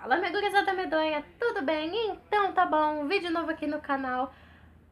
Fala, medurizada medonha, tudo bem? Então tá bom, vídeo novo aqui no canal.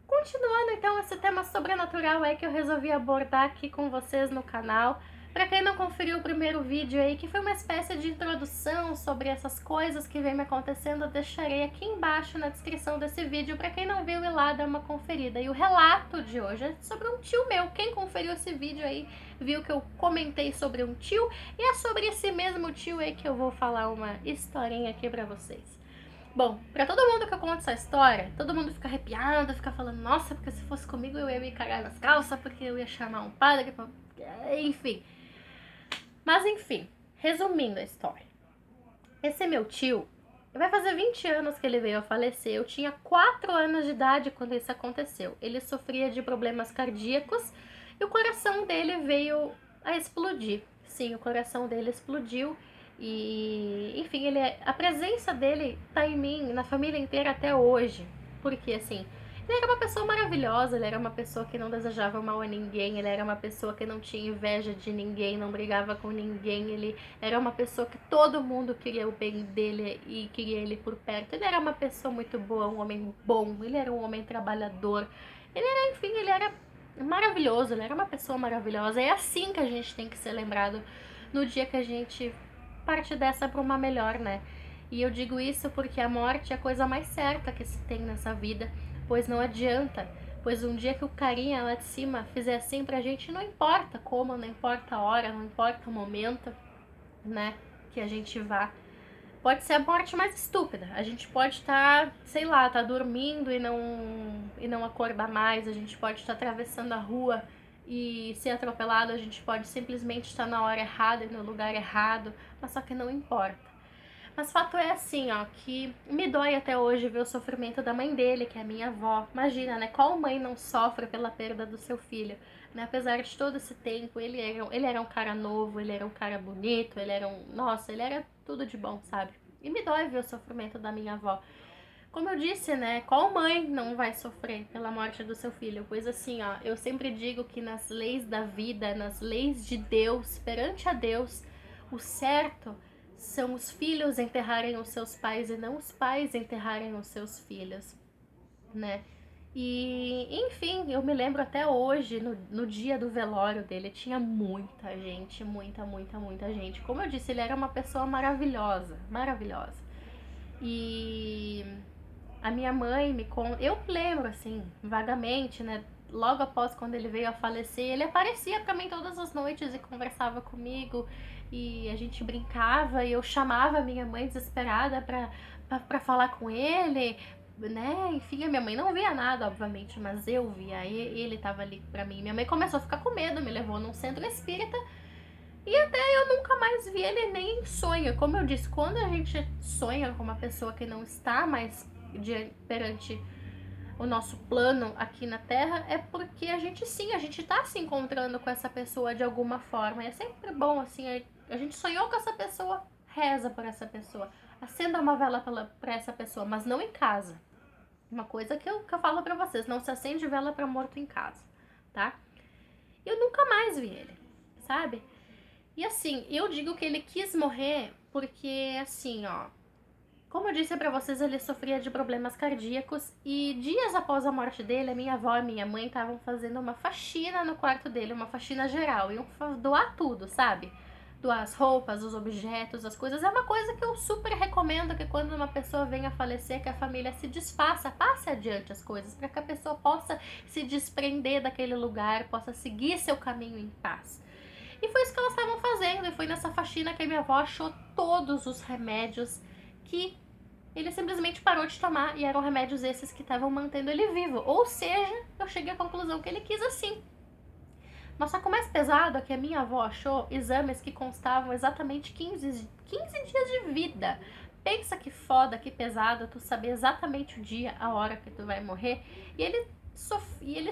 Continuando então esse tema sobrenatural aí que eu resolvi abordar aqui com vocês no canal. Pra quem não conferiu o primeiro vídeo aí, que foi uma espécie de introdução sobre essas coisas que vem me acontecendo, eu deixarei aqui embaixo na descrição desse vídeo pra quem não viu ir lá dar uma conferida. E o relato de hoje é sobre um tio meu. Quem conferiu esse vídeo aí viu que eu comentei sobre um tio, e é sobre esse mesmo tio aí que eu vou falar uma historinha aqui pra vocês. Bom, pra todo mundo que eu conto essa história, todo mundo fica arrepiado, fica falando, nossa, porque se fosse comigo eu ia me cagar nas calças, porque eu ia chamar um padre, enfim. Mas enfim, resumindo a história. Esse meu tio, vai fazer 20 anos que ele veio a falecer, eu tinha 4 anos de idade quando isso aconteceu. Ele sofria de problemas cardíacos e o coração dele veio a explodir. Sim, o coração dele explodiu. E, enfim, a presença dele tá em mim, na família inteira até hoje. Porque, assim, ele era uma pessoa maravilhosa, ele era uma pessoa que não desejava mal a ninguém, ele era uma pessoa que não tinha inveja de ninguém, não brigava com ninguém, ele era uma pessoa que todo mundo queria o bem dele e queria ele por perto. Ele era uma pessoa muito boa, um homem bom, ele era um homem trabalhador, ele era, enfim, ele era maravilhoso, ele era uma pessoa maravilhosa. É assim que a gente tem que ser lembrado no dia que a gente parte dessa para uma melhor, né? E eu digo isso porque a morte é a coisa mais certa que se tem nessa vida, pois não adianta, pois um dia que o carinha lá de cima fizer assim pra gente, não importa como, não importa a hora, não importa o momento, né, que a gente vá. Pode ser a morte mais estúpida, a gente pode estar, sei lá, tá dormindo e não acordar mais, a gente pode estar atravessando a rua e ser atropelado, a gente pode simplesmente estar na hora errada e no lugar errado, mas só que não importa. Mas fato é assim, ó, que me dói até hoje ver o sofrimento da mãe dele, que é a minha avó. Imagina, né? Qual mãe não sofre pela perda do seu filho? Né? Apesar de todo esse tempo, ele era um cara novo, ele era um cara bonito, ele era um... Nossa, ele era tudo de bom, sabe? E me dói ver o sofrimento da minha avó. Como eu disse, né? Qual mãe não vai sofrer pela morte do seu filho? Pois assim, ó, eu sempre digo que nas leis da vida, nas leis de Deus, perante a Deus, o certo são os filhos enterrarem os seus pais e não os pais enterrarem os seus filhos, né? E, enfim, eu me lembro até hoje, no dia do velório dele, tinha muita gente, muita gente. Como eu disse, ele era uma pessoa maravilhosa, maravilhosa. E a minha mãe me conta, eu lembro assim, vagamente, né? Logo após quando ele veio a falecer, ele aparecia pra mim todas as noites e conversava comigo e a gente brincava e eu chamava a minha mãe desesperada pra falar com ele, né? Enfim, a minha mãe não via nada, obviamente, mas eu via, ele tava ali pra mim. Minha mãe começou a ficar com medo, me levou num centro espírita e até eu nunca mais vi ele nem em sonho. Como eu disse, quando a gente sonha com uma pessoa que não está mais perante o nosso plano aqui na Terra, é porque a gente sim, a gente tá se encontrando com essa pessoa de alguma forma. E é sempre bom, assim, a gente sonhou com essa pessoa, reza por essa pessoa, acenda uma vela pra essa pessoa, mas não em casa. Uma coisa que eu falo pra vocês, não se acende vela pra morto em casa, tá? Eu nunca mais vi ele, sabe? E assim, eu digo que ele quis morrer porque, assim, ó, como eu disse pra vocês, ele sofria de problemas cardíacos e dias após a morte dele, a minha avó e minha mãe estavam fazendo uma faxina no quarto dele, uma faxina geral, iam doar tudo, sabe? Doar as roupas, os objetos, as coisas. É uma coisa que eu super recomendo que quando uma pessoa venha a falecer, que a família se desfaça, passe adiante as coisas, para que a pessoa possa se desprender daquele lugar, possa seguir seu caminho em paz. E foi isso que elas estavam fazendo, e foi nessa faxina que a minha avó achou todos os remédios que ele simplesmente parou de tomar, e eram remédios esses que estavam mantendo ele vivo. Ou seja, eu cheguei à conclusão que ele quis assim. Mas só que o mais pesado é que a minha avó achou exames que constavam exatamente 15 dias de vida. Pensa que foda, que pesado tu saber exatamente o dia, a hora que tu vai morrer. E ele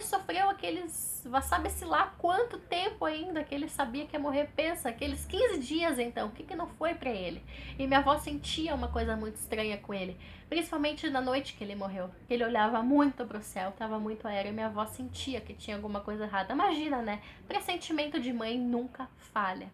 sofreu aqueles, sabe-se lá quanto tempo ainda que ele sabia que ia morrer. Pensa, aqueles 15 dias então, o que não foi pra ele? E minha avó sentia uma coisa muito estranha com ele, principalmente na noite que ele morreu. Ele olhava muito pro céu, tava muito aéreo, e minha avó sentia que tinha alguma coisa errada. Imagina, né? Pressentimento de mãe nunca falha.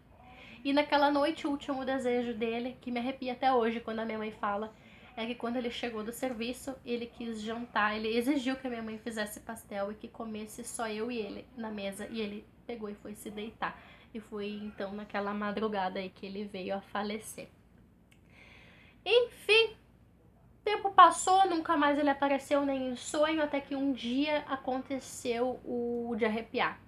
E naquela noite, o último desejo dele, que me arrepia até hoje quando a minha mãe fala, é que quando ele chegou do serviço, ele quis jantar, ele exigiu que a minha mãe fizesse pastel e que comesse só eu e ele na mesa, e ele pegou e foi se deitar. E foi então naquela madrugada aí que ele veio a falecer. Enfim, o tempo passou, nunca mais ele apareceu nem em sonho, até que um dia aconteceu o de arrepiar.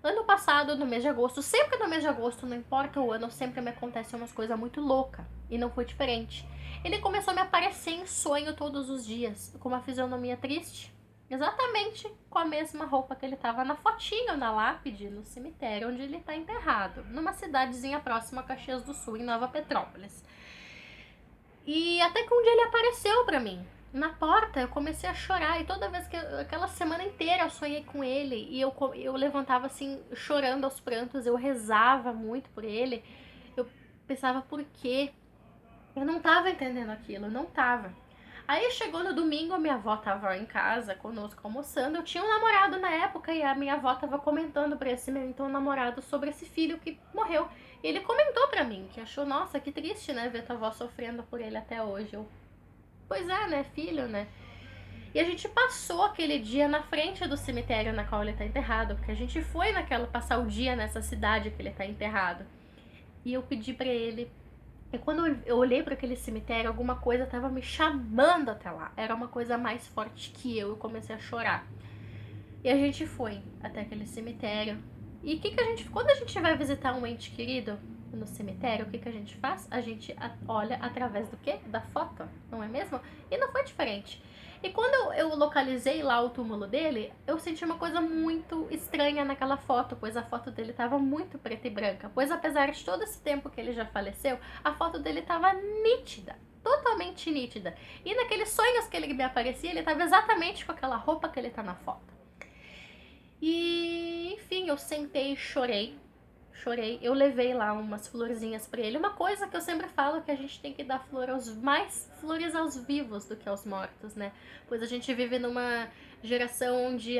Ano passado, no mês de agosto, sempre no mês de agosto, não importa o ano, sempre me acontecem umas coisas muito loucas. E não foi diferente. Ele começou a me aparecer em sonho todos os dias, com uma fisionomia triste. Exatamente com a mesma roupa que ele tava na fotinho, na lápide, no cemitério onde ele tá enterrado. Numa cidadezinha próxima a Caxias do Sul, em Nova Petrópolis. E até que um dia ele apareceu pra mim. Na porta, eu comecei a chorar. E toda vez que aquela semana inteira eu sonhei com ele. E eu levantava assim, chorando aos prantos. Eu rezava muito por ele. Eu pensava por quê. Eu não tava entendendo aquilo, não tava. Aí chegou no domingo, minha avó tava em casa conosco almoçando. Eu tinha um namorado na época e a minha avó tava comentando pra esse meu então namorado sobre esse filho que morreu. E ele comentou pra mim que achou, nossa, que triste, né, ver tua avó sofrendo por ele até hoje. Eu, pois é, né, filho, né? E a gente passou aquele dia na frente do cemitério na qual ele tá enterrado, porque a gente foi passar o dia nessa cidade que ele tá enterrado. E eu pedi pra ele. E quando eu olhei para aquele cemitério, alguma coisa tava me chamando até lá. Era uma coisa mais forte que eu comecei a chorar. E a gente foi até aquele cemitério. E quando a gente vai visitar um ente querido no cemitério, o que a gente faz? A gente olha através do quê? Da foto, não é mesmo? E não foi diferente. E quando eu localizei lá o túmulo dele, eu senti uma coisa muito estranha naquela foto, pois a foto dele estava muito preta e branca. Pois apesar de todo esse tempo que ele já faleceu, a foto dele estava nítida, totalmente nítida. E naqueles sonhos que ele me aparecia, ele estava exatamente com aquela roupa que ele tá na foto. E, enfim, eu sentei e chorei. Eu levei lá umas florzinhas pra ele. Uma coisa que eu sempre falo que a gente tem que dar flores aos vivos do que aos mortos, né? Pois a gente vive numa geração onde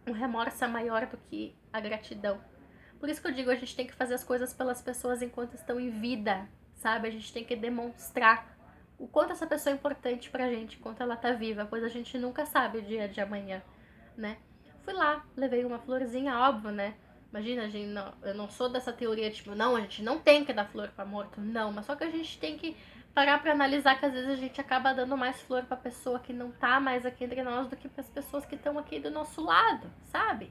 um remorso é maior do que a gratidão. Por isso que eu digo, a gente tem que fazer as coisas pelas pessoas enquanto estão em vida, sabe? A gente tem que demonstrar o quanto essa pessoa é importante pra gente enquanto ela tá viva, pois a gente nunca sabe o dia de amanhã, né? Fui lá, levei uma florzinha, óbvio, né? Imagina, gente, não, eu não sou dessa teoria, tipo, não, a gente não tem que dar flor pra morto, não. Mas só que a gente tem que parar pra analisar que às vezes a gente acaba dando mais flor pra pessoa que não tá mais aqui entre nós do que pras pessoas que estão aqui do nosso lado, sabe?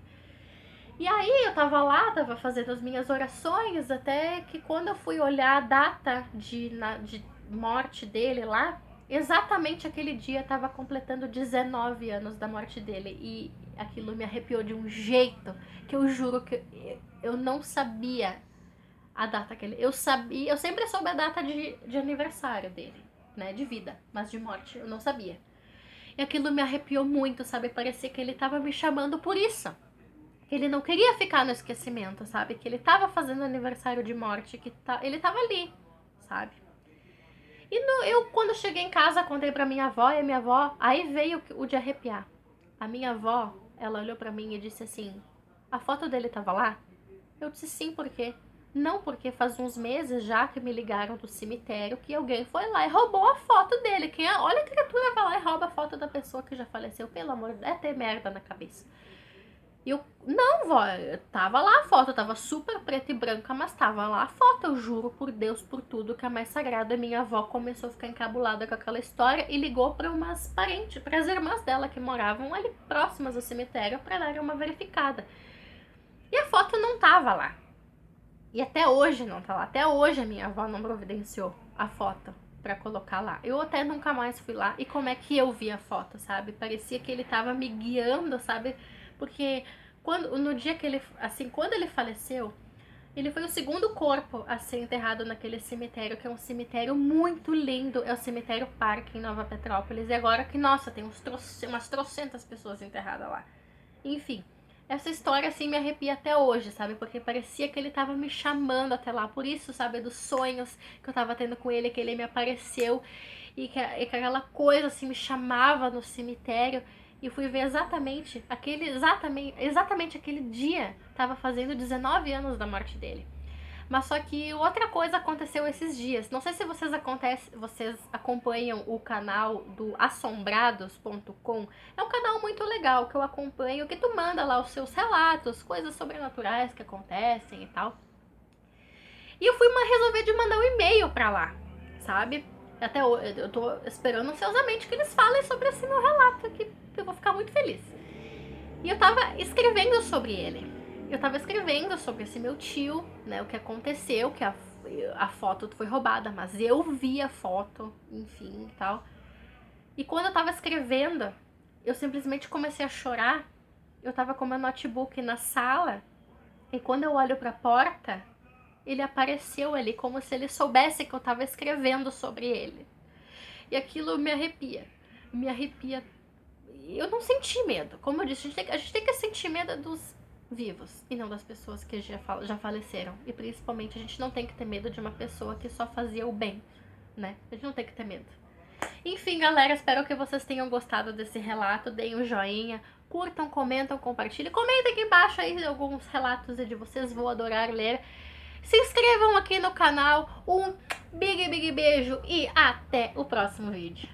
E aí eu tava lá, tava fazendo as minhas orações, até que quando eu fui olhar a data de morte dele lá, exatamente aquele dia tava completando 19 anos da morte dele. E aquilo me arrepiou de um jeito que eu juro que eu não sabia a data que ele... Eu sempre soube a data de aniversário dele, né, de vida, mas de morte eu não sabia. E aquilo me arrepiou muito, sabe, parecia que ele tava me chamando por isso. Que ele não queria ficar no esquecimento, sabe, que ele tava fazendo aniversário de morte, que ele tava ali, sabe. E eu, quando cheguei em casa, contei pra minha avó, e a minha avó, aí veio o de arrepiar. A minha avó, ela olhou pra mim e disse assim, a foto dele tava lá? Eu disse sim, por quê? Não, porque faz uns meses já que me ligaram do cemitério que alguém foi lá e roubou a foto dele. Olha a criatura vai lá e rouba a foto da pessoa que já faleceu. Pelo amor de Deus, é ter merda na cabeça. E eu, não, vó, tava lá a foto, tava super preta e branca, mas tava lá a foto, eu juro por Deus, por tudo que é mais sagrado. E minha avó começou a ficar encabulada com aquela história e ligou para umas parentes, para as irmãs dela que moravam ali próximas ao cemitério para darem uma verificada. E a foto não tava lá. E até hoje não tá lá, até hoje a minha avó não providenciou a foto pra colocar lá. Eu até nunca mais fui lá. E como é que eu vi a foto, sabe? Parecia que ele tava me guiando, sabe? Porque no dia que quando ele faleceu, ele foi o segundo corpo a ser enterrado naquele cemitério, que é um cemitério muito lindo, é o Cemitério Parque em Nova Petrópolis. E agora que, nossa, tem umas trocentas pessoas enterradas lá. Enfim, essa história assim me arrepia até hoje, sabe? Porque parecia que ele tava me chamando até lá. Por isso, sabe, dos sonhos que eu tava tendo com ele, que ele me apareceu e que aquela coisa assim me chamava no cemitério. E fui ver exatamente aquele dia, tava fazendo 19 anos da morte dele. Mas só que outra coisa aconteceu esses dias. Não sei se vocês acompanham o canal do assombrados.com. É um canal muito legal que eu acompanho, que tu manda lá os seus relatos, coisas sobrenaturais que acontecem e tal. E eu resolver de mandar um e-mail pra lá, sabe? Até eu tô esperando ansiosamente que eles falem sobre esse meu relato aqui, que eu vou ficar muito feliz. E eu tava escrevendo sobre ele. Eu tava escrevendo sobre esse meu tio, né? O que aconteceu, que a foto foi roubada, mas eu vi a foto, enfim e tal. E quando eu tava escrevendo, eu simplesmente comecei a chorar. Eu tava com meu notebook na sala, e quando eu olho pra porta, ele apareceu ali, como se ele soubesse que eu tava escrevendo sobre ele. E aquilo me arrepia. Me arrepia. Eu não senti medo. Como eu disse, a gente tem que sentir medo dos vivos e não das pessoas que já faleceram. E principalmente a gente não tem que ter medo de uma pessoa que só fazia o bem, né? A gente não tem que ter medo. Enfim, galera, espero que vocês tenham gostado desse relato. Deem um joinha, curtam, comentam, compartilhem. Comentem aqui embaixo aí alguns relatos de vocês, vou adorar ler. Se inscrevam aqui no canal. Um big beijo e até o próximo vídeo.